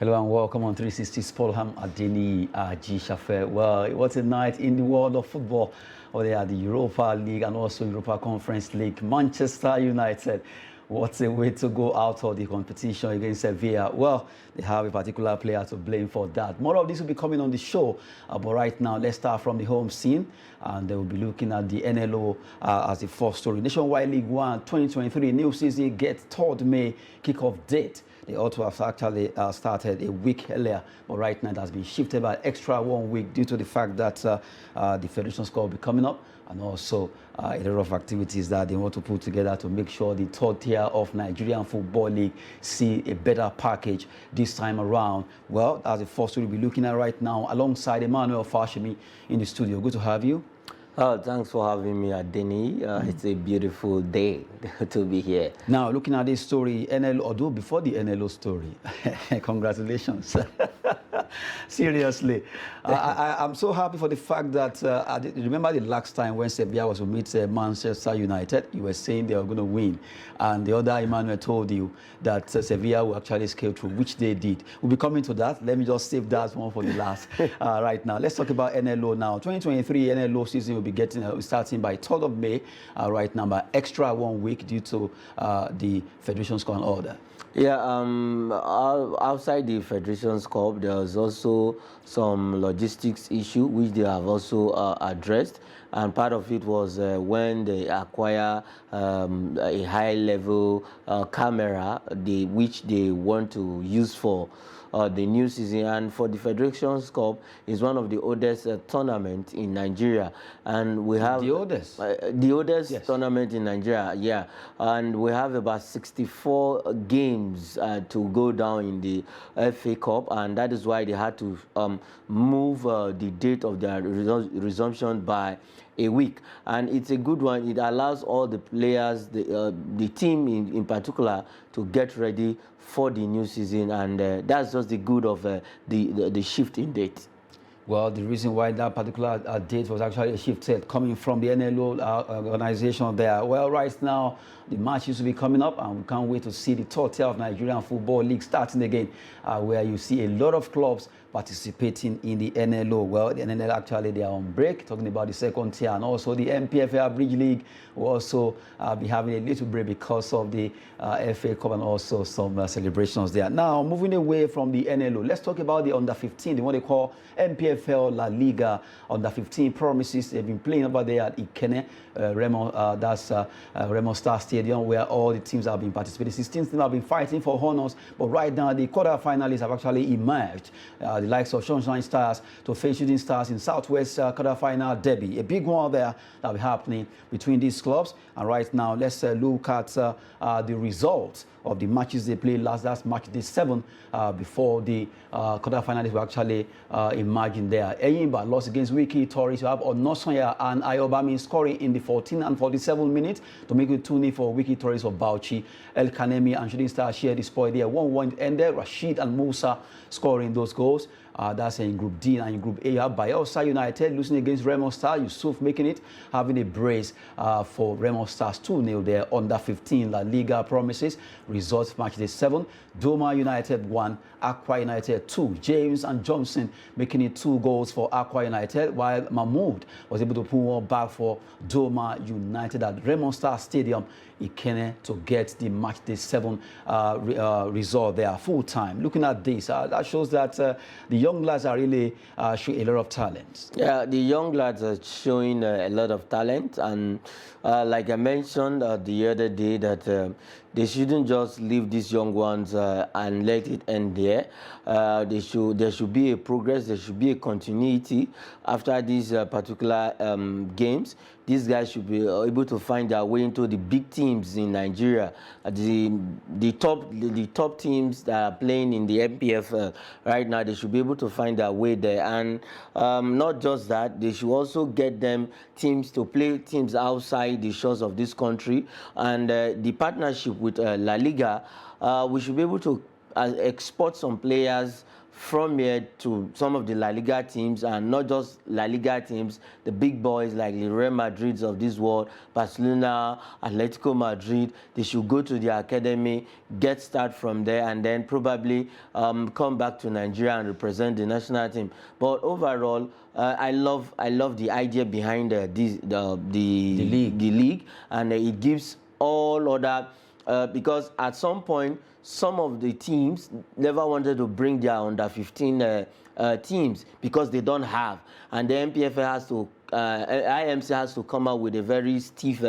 Hello and welcome on 360 Spolham Adeni G Shafe. Well, what a night in the world of football. They are the Europa League and also Europa Conference League. Manchester United, what a way to go out of the competition against Sevilla. Well, they have a particular player to blame for that. More of this will be coming on the show. But right now, let's start from the home scene. And they will be looking at the NLO as the first story. Nationwide League 1 2023 new season gets 3rd May kickoff date. They ought to have actually started a week earlier, but right now it has been shifted by extra 1 week due to the fact that the Federation Cup will be coming up, and also a lot of activities that they want to put together to make sure the 3rd tier of Nigerian Football League see a better package this time around. Well, that's the first we'll be looking at right now, alongside Emmanuel Fashemi in the studio. Good to have you. Thanks for having me, Adeni. It's a beautiful day to be here. Now, looking at this story, although before the NLO story, congratulations. Seriously, I'm so happy for the fact that, remember the last time when Sevilla was to meet Manchester United, you were saying they were going to win. And the other Emmanuel told you that Sevilla will actually scale through, which they did. We'll be coming to that. Let me just save that one for the last right now. Let's talk about NLO now. 2023 NLO season will be starting by 3rd of May right now, by extra 1 week due to the Federation's Cup order. Yeah, outside the Federation's Cup, there was also some logistics issue which they have also addressed, and part of it was when they acquire a high-level camera, which they want to use for the new season. And for the Federation's Cup is one of the oldest tournaments in Nigeria, and we have the oldest, yes, tournament in Nigeria. Yeah, and we have about 64 games to go down in the FA Cup, and that is why they had to move the date of their resumption by a week. And it's a good one. It allows all the players, the team in particular, to get ready for the new season, and that's just the good of the shift in date. Well, the reason why that particular date was actually a shift coming from the NLO organization there. Well, right now, the matches will be coming up, and we can't wait to see the 3rd tier of Nigerian Football League starting again, where you see a lot of clubs participating in the NLO. Well, the NLO actually, they are on break, talking about the 2nd tier, and also the MPFL Bridge League will also be having a little break because of the FA Cup and also some celebrations there. Now, moving away from the NLO, let's talk about the under-15, the one they call MPFL La Liga under-15 promises. They've been playing over there at Ikene, Remo Star Stadium, where all the teams have been participating. 16 teams have been fighting for honors, but right now the quarter-finalists have actually emerged. The likes of Sunshine Stars to face Shooting Stars in Southwest quarter-final derby. A big one there that will be happening between these clubs. And right now, let's look at the results of the matches they played last match day 7 before the quarter-finalists were actually emerging there. Eyimba lost against Wiki Tories. You have Onosonya and Ayobami scoring in the 14 and 47 minutes to make it 2-0 for Wiki Tories of Bauchi. El Kanemi and Shooting Stars shared the spoil there. 1-1 ended. Rashid and Musa scoring those goals. That's in Group D. And in Group A, you have Bayelsa United losing against Remo Stars. Yusuf making it, having a brace for Remo Stars 2-0 there. Under 15 La Liga promises. Results match day 7. Doma United 1, Aqua United 2. James and Johnson making it 2 goals for Aqua United, while Mahmoud was able to pull one back for Doma United at Remo Stars Stadium, Ikene, to get the match day 7 result there full time. Looking at this, that shows that the young lads are really showing a lot of talent. Yeah, the young lads are showing a lot of talent, and like I mentioned the other day, that they shouldn't just leave these young ones and let it end there. There should be a progress, there should be a continuity after these particular games. These guys should be able to find their way into the big teams in Nigeria, the top teams that are playing in the MPFL right now. They should be able to find their way there, and not just that, they should also get them teams to play teams outside the shores of this country, and the partnership with La Liga, we should be able to export some players from here to some of the La Liga teams, and not just La Liga teams, the big boys like the Real Madrids of this world, Barcelona, Atletico Madrid. They should go to the academy, get start from there, and then probably come back to Nigeria and represent the national team. But overall, I love the idea behind the league, and it gives all other because at some point some of the teams never wanted to bring their under 15 teams because they don't have, and the MPFL has to IMC has to come out with a very stiff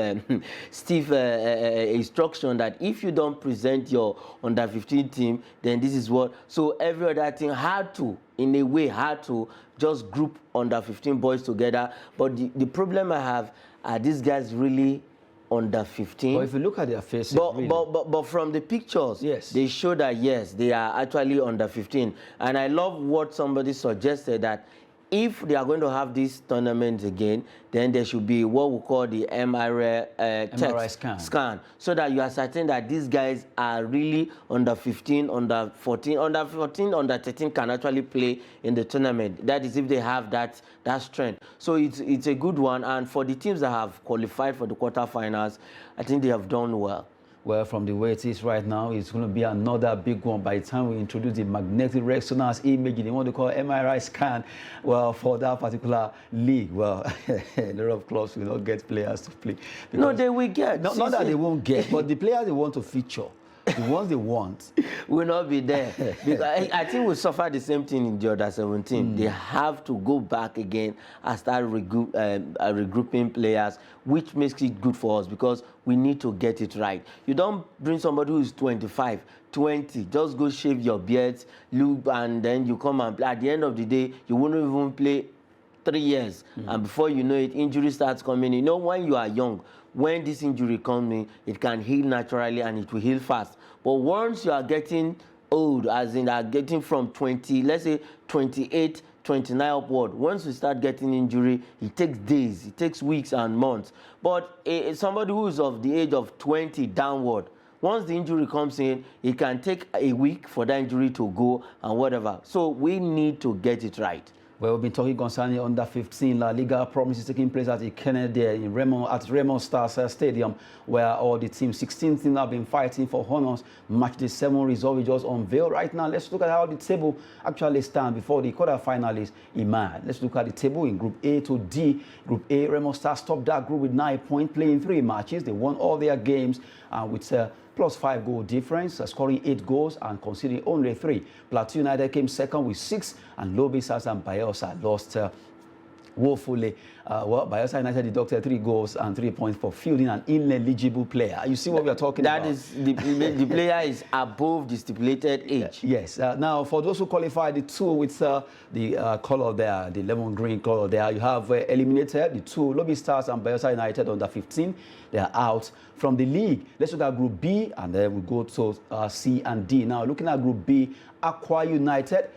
instruction that if you don't present your under 15 team, then this is what. So every other team had to, in a way, just group under 15 boys together. But the problem I have are these guys really under 15. But if you look at their faces, but from the pictures, yes, they show that yes, they are actually under 15. And I love what somebody suggested, that if they are going to have this tournament again, then there should be what we call the MRI scan, so that you are certain that these guys are really under 15, under 14, under 14, under 13 can actually play in the tournament. That is if they have that strength. So it's a good one, and for the teams that have qualified for the quarterfinals, I think they have done well. Well, from the way it is right now, it's going to be another big one by the time we introduce the magnetic resonance imaging, what they call MRI scan, well, for that particular league. Well, a lot of clubs will not get players to play. No, they will get. Not that they won't get, but the players they want to feature, the ones they want, will not be there. Because I think we suffer the same thing in the under 17. They have to go back again and start regrouping players, which makes it good for us because we need to get it right. You don't bring somebody who is 25, 20, just go shave your beards, look, and then you come and play. At the end of the day, you won't even play 3 years. And before you know it, injury starts coming in. You know, when you are young, when this injury comes in, it can heal naturally and it will heal fast. But once you are getting old, as in are getting from 20, let's say 28, 29 upward, once you start getting injury, it takes days, it takes weeks and months. But somebody who is of the age of 20 downward, once the injury comes in, it can take a week for that injury to go and whatever. So we need to get it right. Well, we've been talking concerning under 15 La Liga promises taking place at Ikene there in Raymond Stars Stadium, where all the teams, 16 teams, have been fighting for honors. Match day 7 result we just unveiled right now. Let's look at how the table actually stands before the quarterfinalists emerge. Let's look at the table in Group A to D. Group A, Raymond Stars topped that group with 9 points, playing 3 matches. They won all their games with plus 5 goal difference, scoring 8 goals and conceding only 3. Plateau United came second with 6, and Lobby Stars and Bayelsa lost woefully. Well, Bayelsa United deducted 3 goals and 3 points for fielding an ineligible player. You see what we are talking about? That is, the player is above the stipulated age. Yes. Now, for those who qualify, the 2 with the color there, the lemon green color there, you have eliminated the 2, Lobby Stars and Bayelsa United under 15. They are out from the league. Let's look at Group B, and then we go to C and D. Now, looking at Group B, Aqua United,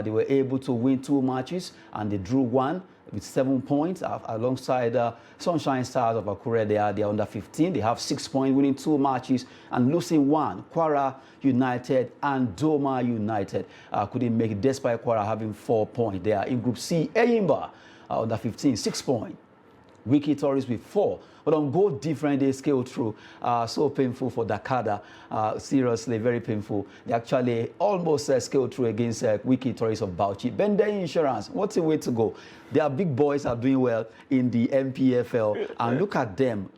they were able to win 2 matches, and they drew 1 with 7 points alongside Sunshine Stars of Akure. They are under 15. They have 6 points, winning 2 matches and losing 1. Kwara United and Doma United couldn't make it despite Kwara having 4 points. They are in Group C. Eyimba under 15, 6 points. Wiki Tourists with 4. But on Go Different, they scaled through. So painful for Dakada. Seriously, very painful. They actually almost scaled through against Wiki Tourists of Bauchi. Bende Insurance, what's a way to go? Their big boys are doing well in the MPFL. And look at them.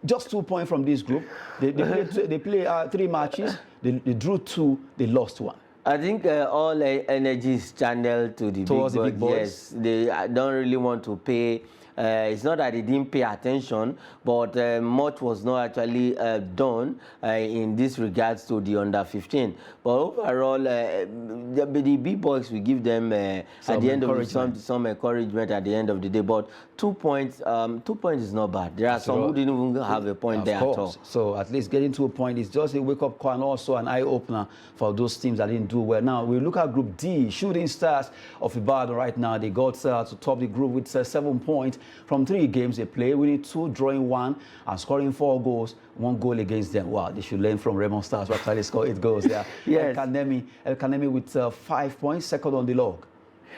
Just 2 points from this group. They play 3 matches. They drew 2. They lost 1. I think all energy is channeled to the big boys. Yes, they don't really want to pay. It's not that they didn't pay attention, but much was not actually done in this regards to the under 15. But overall, the big boys, we give them at the end of some encouragement at the end of the day. But 2 points, 2 points is not bad. There are some who didn't even have a point there at all. So at least getting to a point is just a wake-up call and also an eye-opener for those teams that didn't do well. Now, we look at Group D. Shooting Stars of Ibadan right now. They got to top the group with 7 points. from 3 games they play, winning 2, drawing 1, and scoring 4 goals, 1 goal against them. Wow, they should learn from Raymond Stars, who actually scored 8 goals there. Yes. El Kanemi with 5 points, second on the log.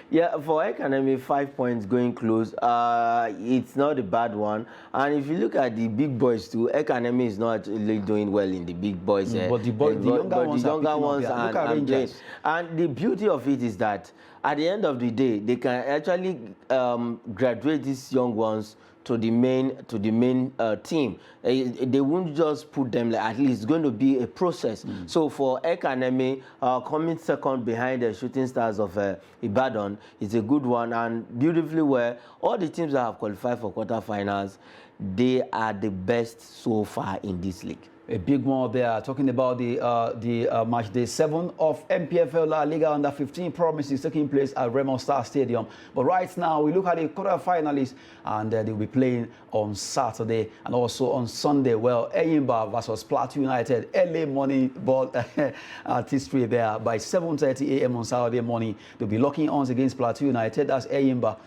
Yeah, for Academy, 5 points going close. It's not a bad one. And if you look at the big boys too, Academy is not really doing well in the big boys. But the younger ones are playing. And the beauty of it is that at the end of the day, they can actually graduate these young ones to the main team. They won't just put them like, at least it's going to be a process. So for Academy, coming second behind the Shooting Stars of Ibadan is a good one, and beautifully well, all the teams that have qualified for quarterfinals, they are the best so far in this league. A big one there, talking about the match day 7 of MPFL La Liga under 15 promises taking place at Raymond Star Stadium. But right now, we look at the quarterfinalists, and they'll be playing on Saturday and also on Sunday. Well, Eyimba versus Plateau United, LA morning ball artistry there by 7:30 a.m. on Saturday morning. They'll be locking arms against Plateau United. That's Eyimba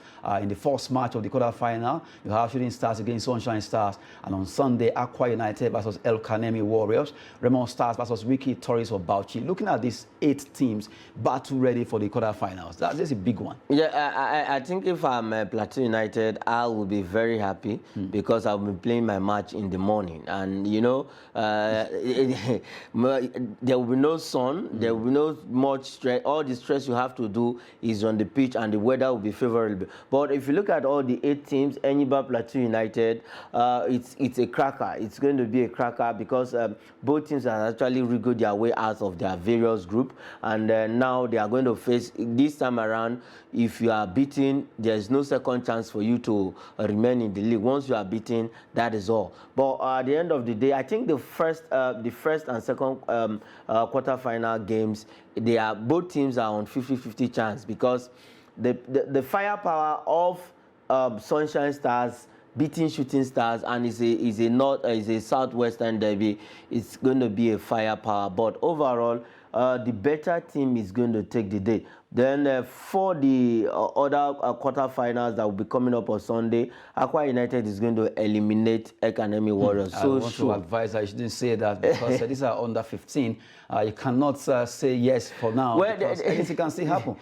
in the first match of the quarterfinal. You have Shooting Stars against Sunshine Stars, and on Sunday, Aqua United versus El Kanemi Warriors, Raymond Stars versus Wiki Tories of Bauchi. Looking at these 8 teams battle ready for the quarterfinals. That's a big one. Yeah, I think if I'm Plateau United, I will be very happy because I'll be playing my match in the morning, and you know, there will be no sun, there will be no much stress. All the stress you have to do is on the pitch, and the weather will be favorable. But if you look at all the 8 teams, Enyimba Plateau United, it's a cracker. It's going to be a cracker because both teams have actually wriggled their way out of their various group, and now they are going to face, this time around, if you are beaten, there is no second chance for you to remain in the league. Once you are beaten, that is all. But at the end of the day, I think the first and second quarterfinal games, both teams are on 50-50 chance, because the firepower of Sunshine Stars beating Shooting Stars, and is a southwestern derby. It's going to be a firepower, but overall, the better team is going to take the day. Then for the other quarterfinals that will be coming up on Sunday, Aqua United is going to eliminate Academy Warriors. I want to advise I shouldn't say that, because these are under 15. You cannot say yes for now, well, because anything can still happen.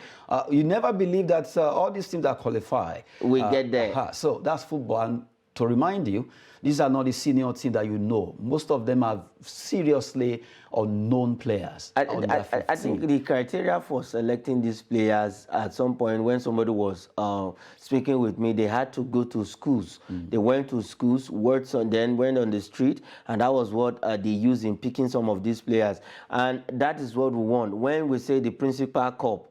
You never believe that all these teams that qualify we get there. So that's football. And to remind you, these are not the senior team that you know. Most of them are seriously unknown players. I think the criteria for selecting these players, at some point when somebody was speaking with me, they had to go to schools. They went to schools, worked on, then went on the street, and that was what they used in picking some of these players. And that is what we want. When we say the Principal Cup,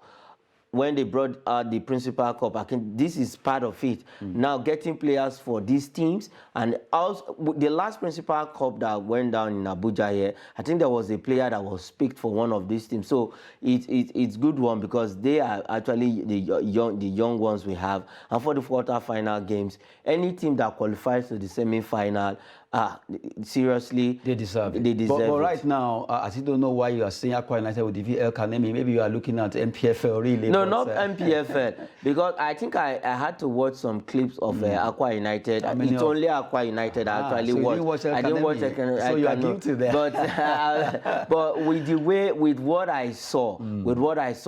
when they brought out the Principal Cup, I think this is part of it. Now getting players for these teams, and also the last Principal Cup that went down in Abuja here, I think there was a player that was picked for one of these teams. So it's good one, because they are actually the young ones we have. And for the quarter-final games, any team that qualifies to the semi-final, seriously, they deserve it. They deserve but it. Right now, I still don't know why you are saying Aqua United with the El Kanemi. Maybe you are looking at MPFL really. No, not MPFL, because I think I had to watch some clips of Aqua United. It's only Aqua United I actually watched. I didn't watch El Kanemi. So you are guilty there. But with what I saw,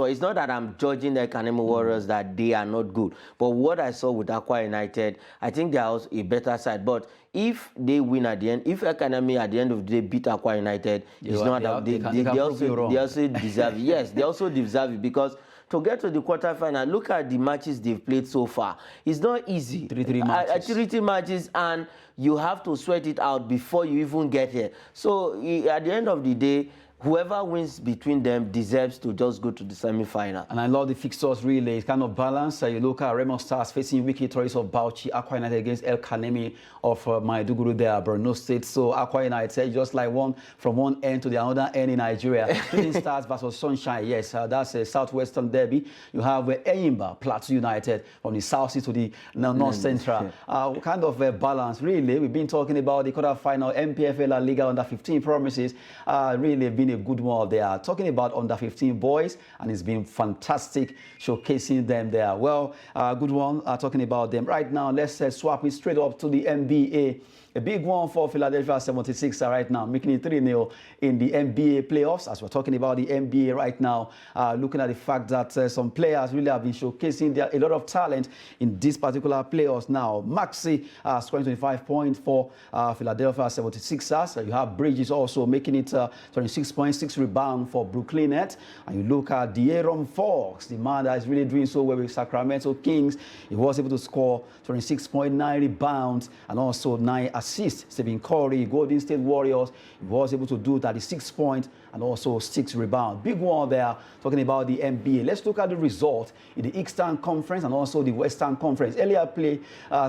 it's not that I'm judging the Kanemi Warriors that they are not good. But what I saw with Aqua United, I think they are a better side. But if they win at the end, if Academy at the end of the day beat Aqua United, they also deserve it. Yes, they also deserve it, because to get to the quarterfinal, look at the matches they've played so far. It's not easy. 3 matches. 3 matches, and you have to sweat it out before you even get here. So at the end of the day, whoever wins between them deserves to just go to the semi-final. And I love the fixtures really. It's kind of balanced. You look at Raymond Stars facing Wiki Tories of Bauchi, Aqua United against El Kanemi of Maiduguri there, Borno State. So Aqua United just like from one end to the other end in Nigeria. Shooting Stars versus Sunshine. Yes, that's a southwestern derby. You have Eyimba, Plateau United from the south east to the north central. Kind of a balance really. We've been talking about the quarterfinal MPFL La Liga under 15 promises. Really been doing a good one there. Talking about under 15 boys, and it's been fantastic showcasing them there. Well, good one talking about them. Right now, let's swap it straight up to the NBA. A big one for Philadelphia 76ers right now, making it 3-0 in the NBA playoffs. As we're talking about the NBA right now, looking at the fact that some players really have been showcasing a lot of talent in this particular playoffs now. Maxey scoring 25 points for Philadelphia 76ers. You have Bridges also making it 26.6 rebound for Brooklyn Nets. And you look at De'Aaron Fox, the man that is really doing so well with Sacramento Kings. He was able to score 26.9 rebounds and also 9 assists. Stephen Curry, Golden State Warriors, he was able to do 36 points and also 6 rebounds. Big one there, talking about the NBA. Let's look at the result in the Eastern Conference and also the Western Conference. Earlier play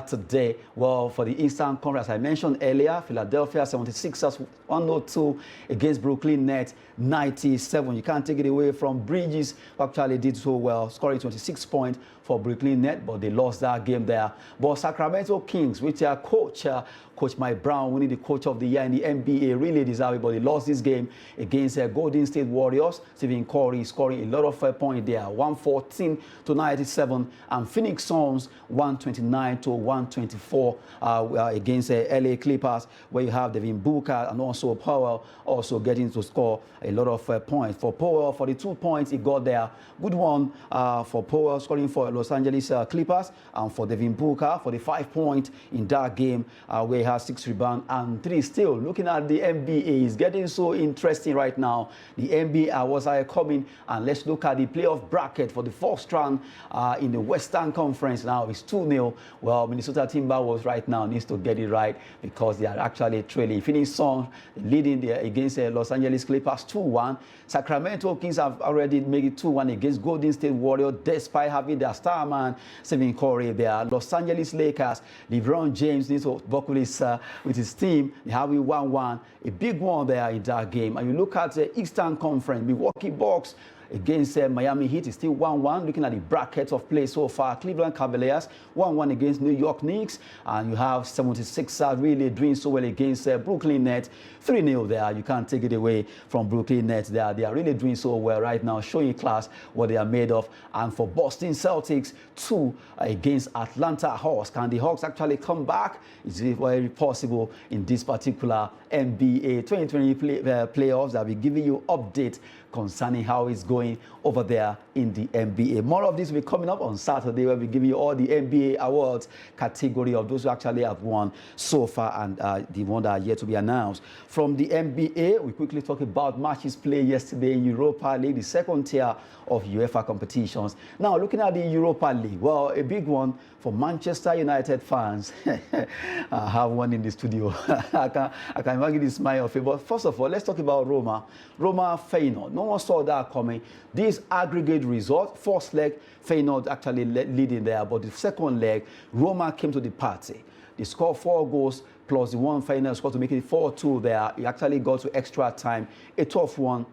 today, well, for the Eastern Conference, as I mentioned earlier, Philadelphia 76ers 102 against Brooklyn Nets 97. You can't take it away from Bridges, who actually did so well, scoring 26 points for Brooklyn Nets, but they lost that game there. But Sacramento Kings, with their coach, Coach Mike Brown, winning the Coach of the Year in the NBA, really deserved it, but they lost this game against Golden State Warriors. Stephen Curry scoring a lot of points there, 114 to 97, and Phoenix Suns 129 to 124 against LA Clippers, where you have Devin Booker and also Powell also getting to score a lot of points. For Powell, for the 2 points he got there, good one for Powell scoring for Los Angeles Clippers, and for Devin Booker for the 5 points in that game where he has 6 rebounds and 3 still. Looking at the NBA, it's getting so interesting right now. The NBA was coming, and let's look at the playoff bracket for the first round in the Western Conference. Now it's 2-0. Well, Minnesota Timberwolves right now needs to get it right because they are actually trailing. Phoenix Suns leading there against Los Angeles Clippers 2-1. Sacramento Kings have already made it 2-1 against Golden State Warriors, despite having their star man Stephen Curry there. Los Angeles Lakers, LeBron James needs to buckle with his team. They have it 1-1. A big one there in that game. And you look at the Eastern Conference, Milwaukee Bucks against Miami Heat is still 1-1. Looking at the bracket of play so far, Cleveland Cavaliers 1-1 against New York Knicks, and you have 76ers really doing so well against Brooklyn Nets 3-0 there. You can't take it away from Brooklyn Nets there. They are really doing so well right now, showing class what they are made of. And for Boston Celtics 2 against Atlanta Hawks. Can the Hawks actually come back? Is it very possible in this particular NBA 2020 playoffs? I'll be giving you updates concerning how it's going over there in the NBA. More of this will be coming up on Saturday, where we give you all the NBA awards category of those who actually have won so far and the one that are yet to be announced. From the NBA, we quickly talk about matches played yesterday in Europa League, the second tier of UEFA competitions. Now, looking at the Europa League, well, a big one for Manchester United fans. I have one in the studio. I can imagine the smile of it. But first of all, let's talk about Roma. Roma Feyenoord. No one saw that coming. This aggregate result, first leg, Feyenoord actually leading there. But the second leg, Roma came to the party. They scored 4 goals plus the one Feyenoord scored to make it 4-2 there. He actually got to extra time. A tough one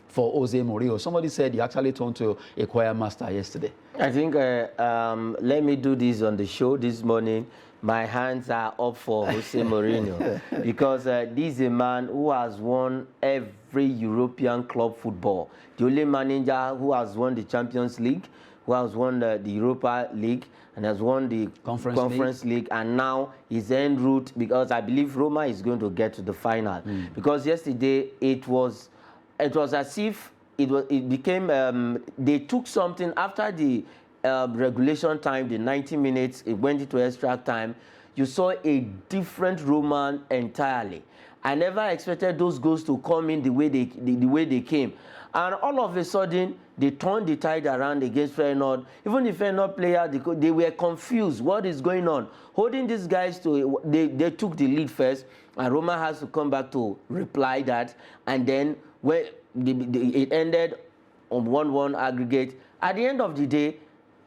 for Jose Mourinho. Somebody said he actually turned to a choir master yesterday. I think, let me do this on the show this morning. My hands are up for Jose Mourinho because this is a man who has won every European club football. The only manager who has won the Champions League, who has won the Europa League, and has won the Conference League, and now he's en route because I believe Roma is going to get to the final. Because yesterday it was as if it became they took something after the regulation time, the 90 minutes, it went into extra time. You saw a different Roma entirely. I never expected those goals to come in the way they came. And all of a sudden, they turned the tide around against Feyenoord. Even the Feyenoord player, they were confused. What is going on? Holding these guys to, they took the lead first, and Roma has to come back to reply that. And then when it ended on 1-1 aggregate. At the end of the day,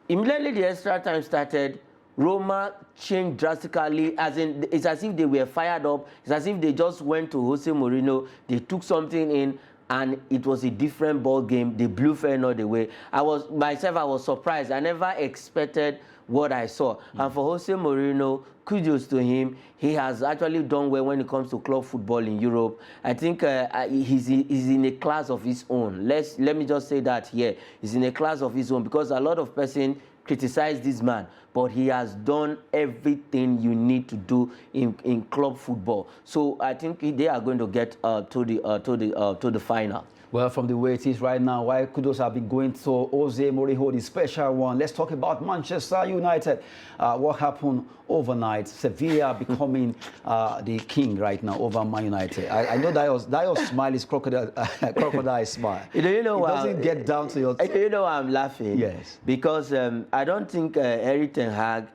immediately the extra time started, Roma changed drastically, as in it's as if they were fired up. It's as if they just went to Jose Mourinho, they took something in, and it was a different ball game. They blew Feyenoord away. I was surprised. I never expected what I saw. And for Jose Mourinho, kudos to him. He has actually done well when it comes to club football in Europe. I think he's in a class of his own. Let me just say that here. He's in a class of his own because a lot of persons criticize this man, but he has done everything you need to do in club football. So I think they are going to get to the final. Well, from the way it is right now, why kudos have been going to Jose Mourinho, the special one. Let's talk about Manchester United. What happened overnight? Sevilla becoming the king right now over Man United. I know that your smile is crocodile smile. You know it doesn't get down to your... You know I'm laughing? Yes. Because I don't think Erik ten Hag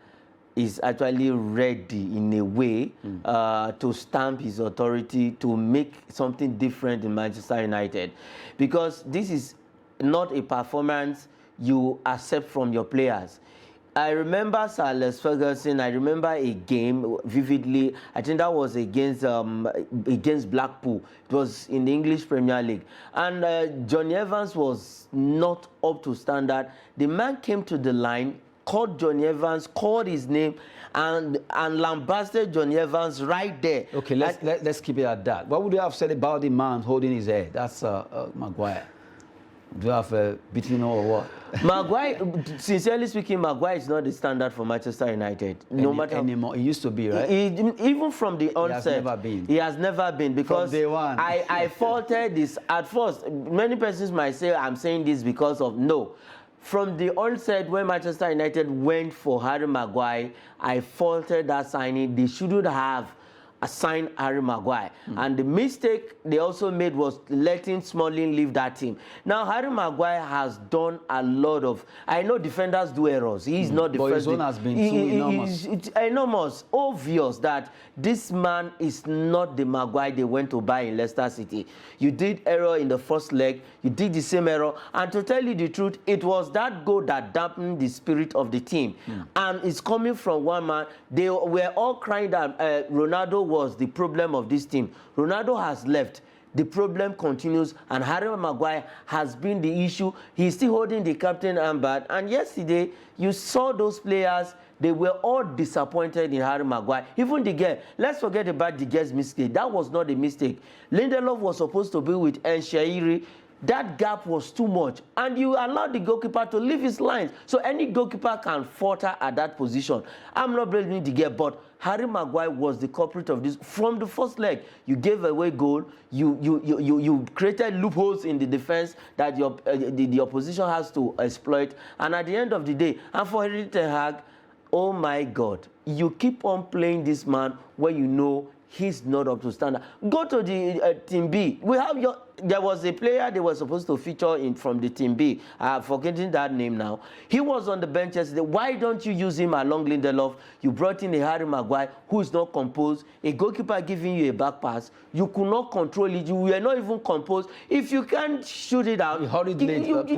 is actually ready in a way to stamp his authority to make something different in Manchester United, because this is not a performance you accept from your players. I remember Sir Alex Ferguson. I remember a game vividly. I think that was against Blackpool. It was in the English Premier League, and Johnny Evans was not up to standard. The man came to the line, called Johnny Evans, called his name, and lambasted Johnny Evans right there. Okay, let's keep it at that. What would you have said about the man holding his head? That's Maguire. Do you have beaten him or what? Maguire, sincerely speaking, Maguire is not the standard for Manchester United. No matter anymore. He used to be, right? Even from the onset, he has never been. He has never been, because from day one. I faulted this at first. Many persons might say I'm saying this because of no. From the onset, when Manchester United went for Harry Maguire, I faulted that signing. They shouldn't have assigned Harry Maguire. And the mistake they also made was letting Smalling leave that team. Now, Harry Maguire has done a lot of... I know defenders do errors. He's not the but first... But his own has been too enormous. It's enormous. Obvious that this man is not the Maguire they went to buy in Leicester City. You did error in the first leg. You did the same error. And to tell you the truth, it was that goal that dampened the spirit of the team. And it's coming from one man. They were all crying that Ronaldo was the problem of this team. Ronaldo has left. The problem continues, and Harry Maguire has been the issue. He's still holding the captain armband. And yesterday, you saw those players, they were all disappointed in Harry Maguire. Even the girl, let's forget about the girl's mistake. That was not a mistake. Lindelof was supposed to be with Enshairi. That gap was too much, and you allowed the goalkeeper to leave his lines. So any goalkeeper can falter at that position. I'm not blaming the girl, but Harry Maguire was the culprit of this. From the first leg, you gave away goal. You created loopholes in the defense that the opposition has to exploit. And at the end of the day, and for Erik ten Hag, oh my God, you keep on playing this man when you know he's not up to standard. Go to the Team B. There was a player they were supposed to feature from the Team B. I'm forgetting that name now. He was on the bench yesterday. Why don't you use him along Lindelof? You brought in a Harry Maguire who is not composed. A goalkeeper giving you a back pass. You could not control it. You were not even composed. If you can't shoot it out, you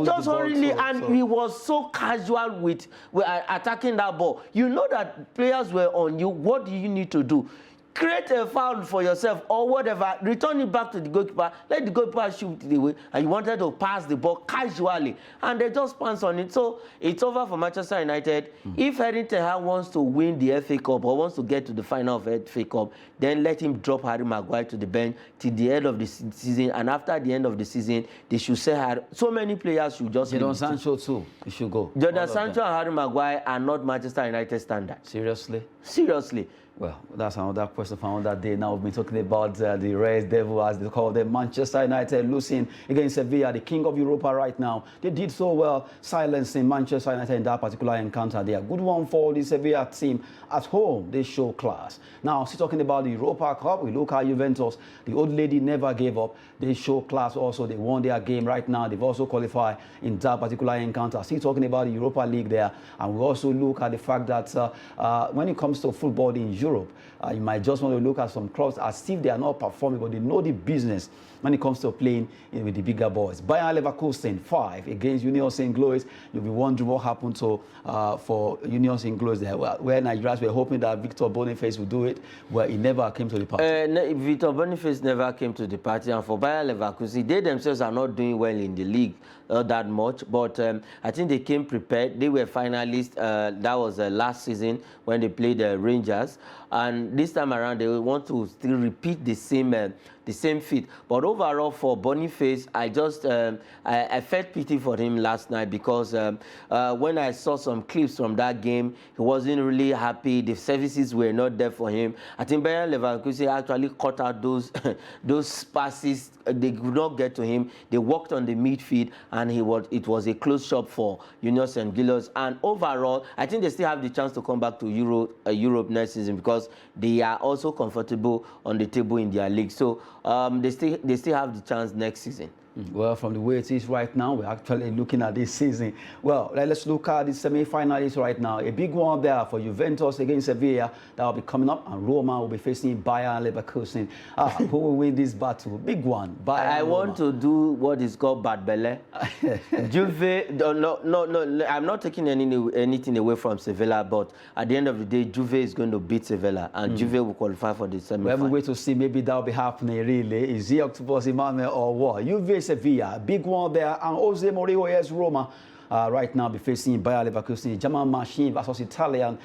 just hurriedly, and he was so casual with attacking that ball. You know that players were on you. What do you need to do? Create a foul for yourself or whatever, return it back to the goalkeeper, let the goalkeeper shoot it away, and you wanted to pass the ball casually, and they just pounced on it. So it's over for Manchester United. If Erik ten Hag wants to win the FA Cup or wants to get to the final of the FA Cup, then let him drop Harry Maguire to the bench till the end of the season, and after the end of the season, they should say Harry. So many players should just... Jadon Sancho too, he should go. Jadon Sancho and Harry Maguire are not Manchester United standard. Seriously? Seriously. Well, that's another question for another day. Now we've been talking about the Red Devil, as they call them, Manchester United losing against Sevilla, the king of Europa right now. They did so well, silencing Manchester United in that particular encounter. They are a good one for the Sevilla team. At home, they show class. Now, still talking about the Europa Cup, we look at Juventus. The old lady never gave up. They show class also. They won their game right now. They've also qualified in that particular encounter. Still talking about the Europa League there. And we also look at the fact that when it comes to football in Europe, you might just want to look at some clubs as if they are not performing, but they know the business when it comes to playing with the bigger boys. Bayern Leverkusen 5 against Union Saint-Gilloise. You'll be wondering what happened to for Union Saint-Gilloise there, where Nigerians were hoping that Victor Boniface would do it, where he never came to the party. Victor Boniface never came to the party, and for Bayern Leverkusen, they themselves are not doing well in the league. that much, but I think they came prepared. They were finalists. That was last season when they played the Rangers, and this time around they want to still repeat the same feat. But overall, for Boniface, I just I felt pity for him last night, because when I saw some clips from that game, he wasn't really happy. The services were not there for him. I think Bayer Leverkusen actually cut out those those passes. They could not get to him. They worked on the midfield, and it was a close shop for Union St. Gilloise. And overall, I think they still have the chance to come back to Europe next season, because they are also comfortable on the table in their league. So they still have the chance next season. Well, from the way it is right now, we're actually looking at this season. Well, let's look at the semi-finalists right now. A big one there for Juventus against Sevilla. That will be coming up, and Roma will be facing Bayer Leverkusen. Who will win this battle? Big one. I want to do what is called bad belly. Juve, no, I'm not taking anything away from Sevilla, but at the end of the day, Juve is going to beat Sevilla, and Juve will qualify for the semi-final. We have a way to see. Maybe that will be happening, really. Is he Octopus Emmanuel or what? Juve Sevilla, big one there, and Jose Mourinho as Roma right now be facing Bayer Leverkusen, German machine versus Italian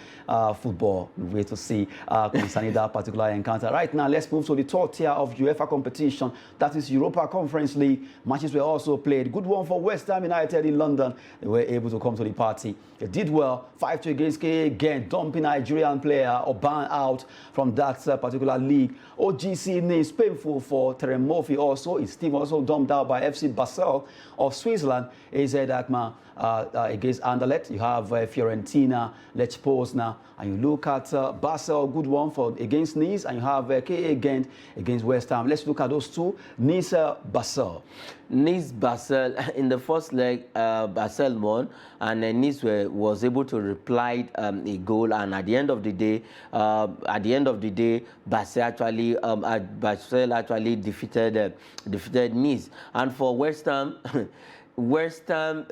football. We wait to see concerning that particular encounter. Right now, let's move to the third tier of UEFA competition. That is Europa Conference League. Matches were also played. Good one for West Ham United in London. They were able to come to the party. They did well. 5-2 against KA, again, dumping Nigerian player or ban out from that particular league. OGC Nice, painful for Terem Murphy also. His team also dumped out by FC Basel of Switzerland. AZ Alkmaar against Anderlecht. You have Fiorentina, Lech Poznan, and you look at Basel, good one for against Nice, and you have KA Ghent against West Ham. Let's look at those two. Nice, Basel. Nice, Basel. In the first leg, Basel won, and Nice was able to reply a goal. And at the end of the day, Basel actually defeated Nice. And for West Ham. West Ham,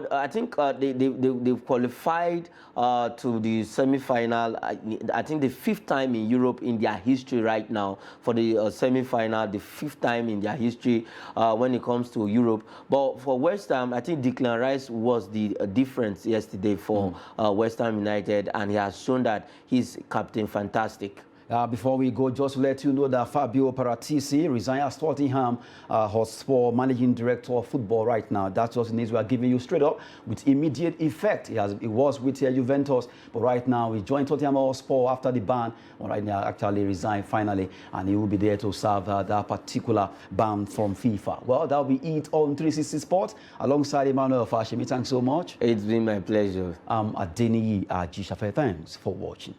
I think they've qualified to the semi-final. I think the 5th time in Europe in their history right now for the semi-final. The 5th time in their history when it comes to Europe. But for West Ham, I think Declan Rice was the difference yesterday for West Ham United, and he has shown that he's captain fantastic. Before we go, just to let you know that Fabio Paratisi resigned as Tottenham Hotspur managing director of football right now. That's just the news we are giving you straight up with immediate effect. He was with Juventus, but right now he joined Tottenham Hotspur after the ban. Well, right now, actually resigned finally, and he will be there to serve that particular ban from FIFA. Well, that will be it on 360 Sports alongside Emmanuel Fashemi. Thanks so much. It's been my pleasure. I'm Adeniyi Ajishafe. Thanks for watching.